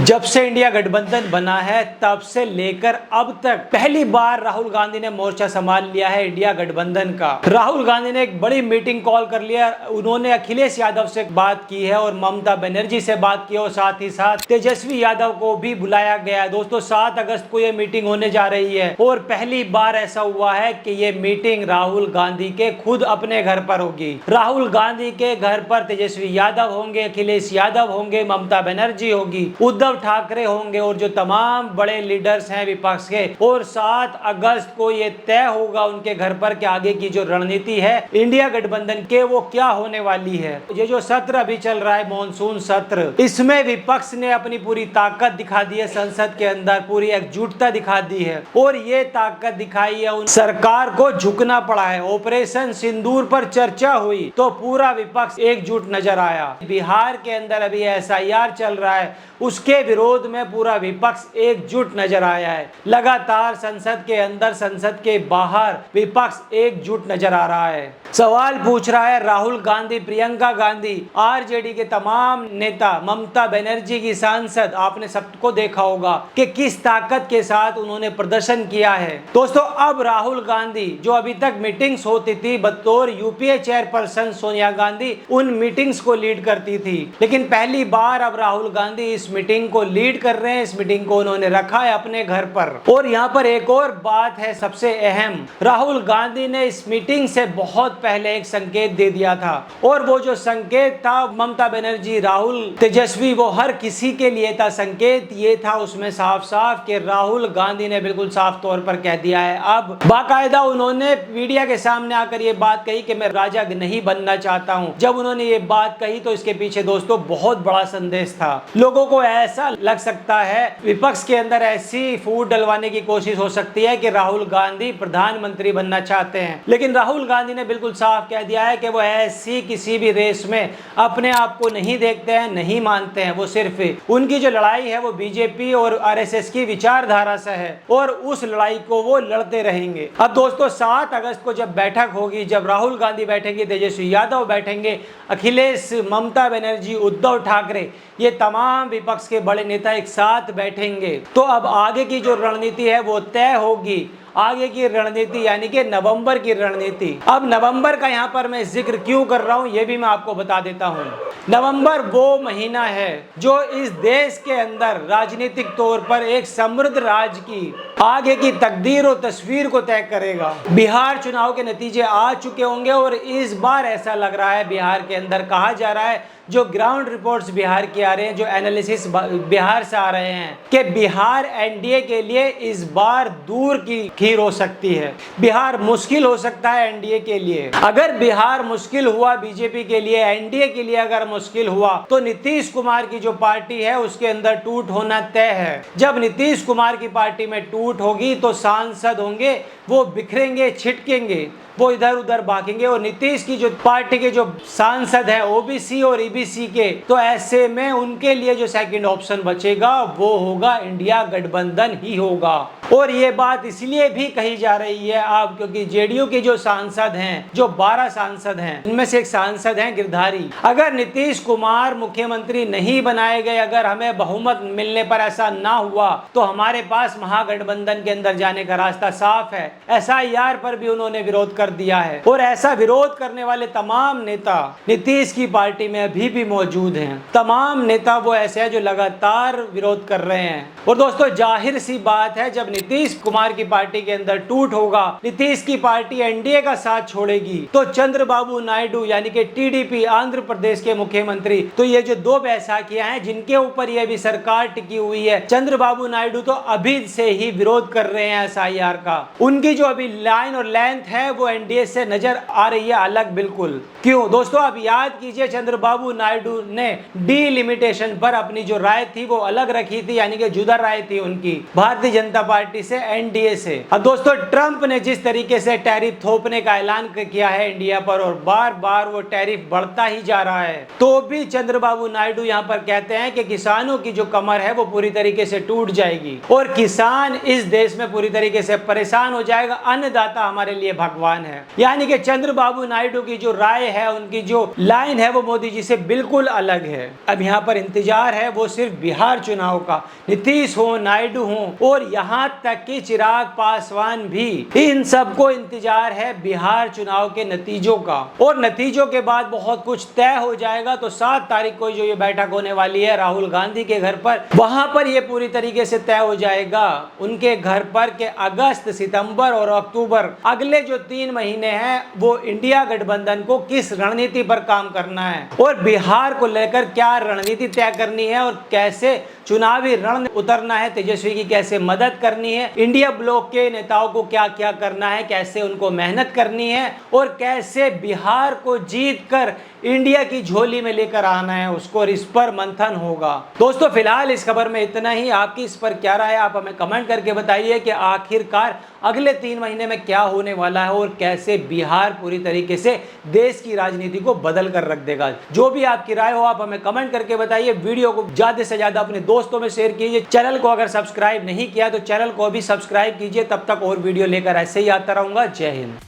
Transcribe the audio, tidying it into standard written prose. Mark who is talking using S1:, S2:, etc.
S1: जब से इंडिया गठबंधन बना है तब से लेकर अब तक पहली बार राहुल गांधी ने मोर्चा संभाल लिया है इंडिया गठबंधन का। राहुल गांधी ने एक बड़ी मीटिंग कॉल कर लिया। उन्होंने अखिलेश यादव से बात की है और ममता बनर्जी से बात की और साथ ही साथ तेजस्वी यादव को भी बुलाया गया है। दोस्तों 7 अगस्त को ये मीटिंग होने जा रही है और पहली बार ऐसा हुआ है कि ये मीटिंग राहुल गांधी के खुद अपने घर पर होगी। राहुल गांधी के घर पर तेजस्वी यादव होंगे, अखिलेश यादव होंगे, ममता बनर्जी होगी, उद्धव ठाकरे होंगे और जो तमाम बड़े लीडर्स हैं विपक्ष के। और 7 अगस्त को ये तय होगा उनके घर पर कि आगे की जो रणनीति है इंडिया गठबंधन के वो क्या होने वाली है। ये जो सत्र अभी चल रहा है मॉनसून सत्र, इसमें विपक्ष ने अपनी पूरी ताकत दिखा दी है। संसद के अंदर पूरी एकजुटता दिखा दी है और ये ताकत दिखाई है। उन सरकार को झुकना पड़ा है। ऑपरेशन सिंदूर पर चर्चा हुई तो पूरा विपक्ष एकजुट नजर आया। बिहार के अंदर अभी SIR चल रहा है, उसके विरोध में पूरा विपक्ष एकजुट नजर आया है। लगातार संसद के अंदर, संसद के बाहर विपक्ष एकजुट नजर आ रहा है। सवाल पूछ रहा है राहुल गांधी, प्रियंका गांधी, RJD के तमाम नेता, ममता बनर्जी की सांसद, आपने सबको देखा होगा कि किस ताकत के साथ उन्होंने प्रदर्शन किया है। दोस्तों अब राहुल गांधी, जो अभी तक मीटिंग्स होती थी बतौर UPA चेयरपर्सन सोनिया गांधी उन मीटिंग्स को लीड करती थी, लेकिन पहली बार अब राहुल गांधी इस मीटिंग को लीड कर रहे हैं। इस मीटिंग को उन्होंने रखा है अपने घर पर। और यहाँ पर एक और बात है सबसे अहम, राहुल गांधी ने इस मीटिंग से बहुत पहले एक संकेत दे दिया था और वो जो संकेत था ममता बनर्जी, राहुल, तेजस्वी, वो हर किसी के लिए था। संकेत ये था उसमें साफ साफ कि राहुल गांधी ने बिल्कुल साफ तौर पर कह दिया है। अब बाकायदा उन्होंने मीडिया के सामने आकर ये बात कही कि मैं राजा नहीं बनना चाहता हूँ। जब उन्होंने ये बात कही तो इसके पीछे दोस्तों बहुत बड़ा संदेश था। लोगों को ऐसा लग सकता है, विपक्ष के अंदर ऐसी फूट डलवाने की कोशिश हो सकती है कि राहुल गांधी प्रधानमंत्री बनना चाहते हैं, लेकिन राहुल गांधी ने बिल्कुल साफ कह दिया है कि वो ऐसी किसी भी रेस में अपने आप को नहीं देखते हैं, नहीं मानते हैं। वो सिर्फ उनकी जो लड़ाई है वो BJP और RSS की विचारधारा से है और उस लड़ाई को वो लड़ते रहेंगे। अब दोस्तों 7 अगस्त को जब बैठक होगी, जब राहुल गांधी बैठेंगे, तेजस्वी यादव बैठेंगे, अखिलेश, ममता बनर्जी, उद्धव ठाकरे, ये तमाम विपक्ष के बड़े नेता एक साथ बैठेंगे तो अब आगे की जो रणनीति है वो तय होगी। आगे की रणनीति यानी कि नवंबर की रणनीति। अब नवंबर का यहाँ पर मैं जिक्र क्यों कर रहा हूँ ये भी मैं आपको बता देता हूँ। नवंबर वो महीना है जो इस देश के अंदर राजनीतिक तौर पर एक समृद्ध राज्य की आगे की तकदीर और तस्वीर को तय करेगा। बिहार चुनाव के नतीजे आ चुके होंगे और इस बार ऐसा लग रहा है बिहार के अंदर, कहा जा रहा है, जो ग्राउंड रिपोर्ट्स बिहार के आ रहे हैं, जो एनालिसिस बिहार से आ रहे हैं कि बिहार NDA के लिए इस बार दूर की खीर हो सकती है। बिहार मुश्किल हो सकता है NDA के लिए। अगर बिहार मुश्किल हुआ BJP के लिए, NDA के लिए अगर मुश्किल हुआ तो नीतीश कुमार की जो पार्टी है उसके अंदर टूट होना तय है। जब नीतीश कुमार की पार्टी में टूट होगी तो सांसद होंगे वो बिखरेंगे, छिटकेंगे, वो इधर उधर भागेंगे और नीतीश की जो पार्टी के जो सांसद है OBC और EBC के, तो ऐसे में उनके लिए जो सेकंड ऑप्शन बचेगा वो होगा इंडिया गठबंधन ही होगा। और ये बात इसलिए भी कही जा रही है अब क्योंकि JDU के जो सांसद हैं, जो 12 सांसद हैं, उनमें से एक सांसद हैं गिरधारी। अगर नीतीश कुमार मुख्यमंत्री नहीं बनाए गए, अगर हमें बहुमत मिलने पर ऐसा ना हुआ तो हमारे पास महागठबंधन के अंदर जाने का रास्ता साफ है। SIR पर भी उन्होंने विरोध कर दिया है और ऐसा विरोध करने वाले तमाम नेता नीतीश की पार्टी में अभी भी मौजूद हैं। तमाम नेता वो ऐसे हैं जो लगातार विरोध कर रहे हैं। और दोस्तों जाहिर सी बात है, जब नीतीश कुमार की पार्टी के अंदर टूट होगा, नीतीश की पार्टी NDA का साथ छोड़ेगी, तो चंद्रबाबू नायडू यानी कि TDP आंध्र प्रदेश के मुख्यमंत्री, तो ये जो 2 बैसाखियां हैं जिनके ऊपर ये भी सरकार टिकी हुई है, चंद्रबाबू नायडू तो अभी से ही विरोध कर रहे हैं SIR का। उनकी जो अभी लाइन और लेंथ है वो NDA से नजर आ रही है अलग बिल्कुल। क्यों दोस्तों, आप याद कीजिए चंद्रबाबू नायडू ने डिलिमिटेशन पर अपनी जो राय थी वो अलग रखी थी, यानी कि जुदा राय थी उनकी भारतीय जनता पार्टी से, NDA से। अब दोस्तों ट्रंप ने जिस तरीके से टैरिफ थोपने का ऐलान किया है इंडिया पर और बार बार वो टैरिफ बढ़ता ही जा रहा है, तो भी चंद्रबाबू नायडू यहाँ पर कहते हैं कि किसानों की जो कमर है वो पूरी तरीके से टूट जाएगी और किसान इस देश में पूरी तरीके से परेशान हो जाएगा। जाएगा अन्नदाता हमारे लिए भगवान है। यानी कि चंद्रबाबू नायडू की जो राय है, उनकी जो लाइन है, वो मोदी जी से बिल्कुल अलग है। अब यहाँ पर इंतजार है वो सिर्फ बिहार चुनाव का। नीतीश हो, नायडू हो और यहाँ तक कि चिराग पासवान भी, इन सबको इंतजार है बिहार चुनाव के नतीजों का। और नतीजों के बाद बहुत कुछ तय हो जाएगा। तो 7 तारीख को जो ये बैठक होने वाली है राहुल गांधी के घर पर, वहां पर ये पूरी तरीके से तय हो जाएगा उनके घर पर के अगस्त, सितंबर और अक्टूबर, अगले जो 3 महीने हैं, वो इंडिया गठबंधन को किस रणनीति पर काम करना है और बिहार को लेकर क्या रणनीति तय करनी है और कैसे चुनावी रण उतरना है, तेजस्वी की कैसे मदद करनी है, इंडिया ब्लॉक के नेताओं को क्या क्या करना है, कैसे उनको मेहनत करनी है और कैसे बिहार को जीत कर इंडिया की झोली में लेकर आना है उसको, और इस पर मंथन होगा। दोस्तों फिलहाल इस खबर में इतना ही। आपकी इस पर क्या राय है, आप हमें कमेंट करके बताइए कि आखिरकार अगले 3 महीने में क्या होने वाला है और कैसे बिहार पूरी तरीके से देश की राजनीति को बदल कर रख देगा। जो भी आपकी राय हो आप हमें कमेंट करके बताइए। वीडियो को ज्यादा से ज्यादा अपने दोस्तों में शेयर कीजिए। चैनल को अगर सब्सक्राइब नहीं किया तो चैनल को भी सब्सक्राइब कीजिए। तब तक और वीडियो लेकर ऐसे ही आता रहूंगा। जय हिंद।